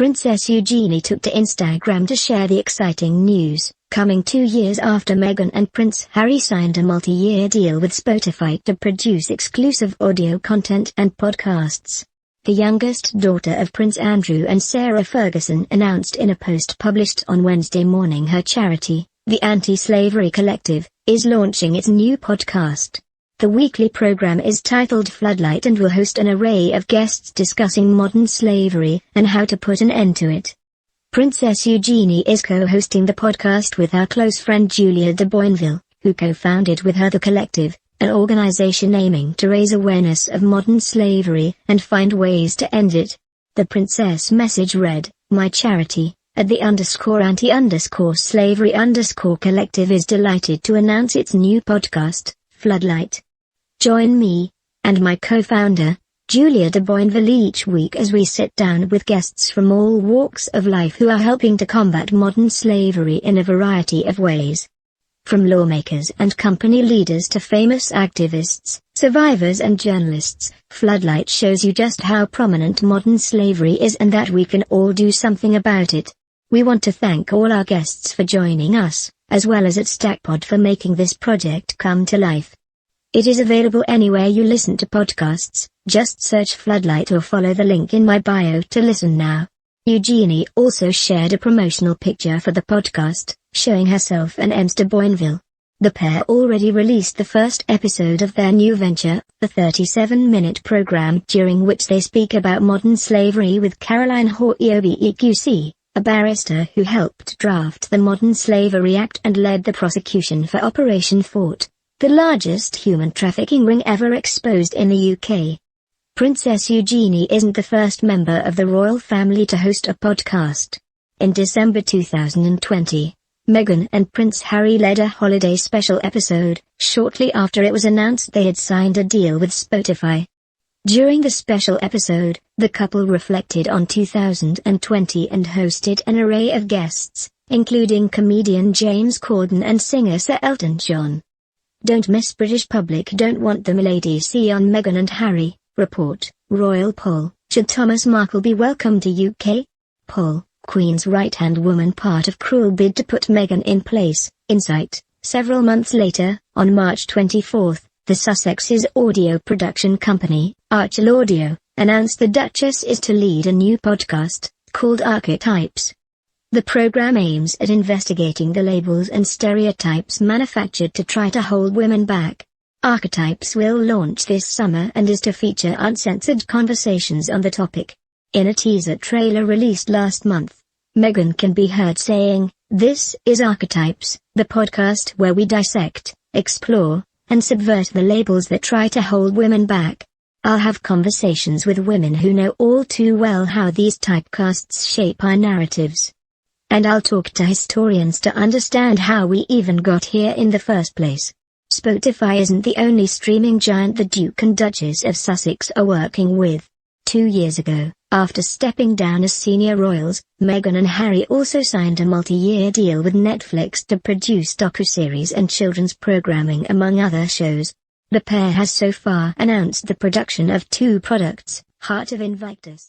Princess Eugenie took to Instagram to share the exciting news, coming 2 years after Meghan and Prince Harry signed a multi-year deal with Spotify to produce exclusive audio content and podcasts. The youngest daughter of Prince Andrew and Sarah Ferguson announced in a post published on Wednesday morning her charity, the Anti-Slavery Collective, is launching its new podcast. The weekly program is titled Floodlight and will host an array of guests discussing modern slavery and how to put an end to it. Princess Eugenie is co-hosting the podcast with her close friend Julia de Boinville, who co-founded with her The Collective, an organization aiming to raise awareness of modern slavery and find ways to end it. The princess message read, "My charity, at the _anti_slavery_collective is delighted to announce its new podcast, Floodlight. Join me, and my co-founder, Julia de Boinville each week as we sit down with guests from all walks of life who are helping to combat modern slavery in a variety of ways. From lawmakers and company leaders to famous activists, survivors and journalists, Floodlight shows you just how prominent modern slavery is and that we can all do something about it. We want to thank all our guests for joining us, as well as at StackPod for making this project come to life. It is available anywhere you listen to podcasts, just search Floodlight or follow the link in my bio to listen now." Eugenie also shared a promotional picture for the podcast, showing herself and Ems de Boinville. The pair already released the first episode of their new venture, the 37-minute program during which they speak about modern slavery with Caroline Hoeobeek, a barrister who helped draft the Modern Slavery Act and led the prosecution for Operation Fort, the largest human trafficking ring ever exposed in the UK. Princess Eugenie isn't the first member of the royal family to host a podcast. In December 2020, Meghan and Prince Harry led a holiday special episode, shortly after it was announced they had signed a deal with Spotify. During the special episode, the couple reflected on 2020 and hosted an array of guests, including comedian James Corden and singer Sir Elton John. Don't miss British public don't want the milady see on Meghan and Harry, report, royal poll, should Thomas Markle be welcomed to UK? Poll, Queen's right-hand woman part of cruel bid to put Meghan in place, insight. Several months later, on March 24, the Sussex's audio production company, Archel Audio, announced the Duchess is to lead a new podcast, called Archetypes. The program aims at investigating the labels and stereotypes manufactured to try to hold women back. Archetypes will launch this summer and is to feature uncensored conversations on the topic. In a teaser trailer released last month, Meghan can be heard saying, "This is Archetypes, the podcast where we dissect, explore, and subvert the labels that try to hold women back. I'll have conversations with women who know all too well how these typecasts shape our narratives. And I'll talk to historians to understand how we even got here in the first place." Spotify isn't the only streaming giant the Duke and Duchess of Sussex are working with. 2 years ago, after stepping down as senior royals, Meghan and Harry also signed a multi-year deal with Netflix to produce docuseries and children's programming among other shows. The pair has so far announced the production of 2 products, Heart of Invictus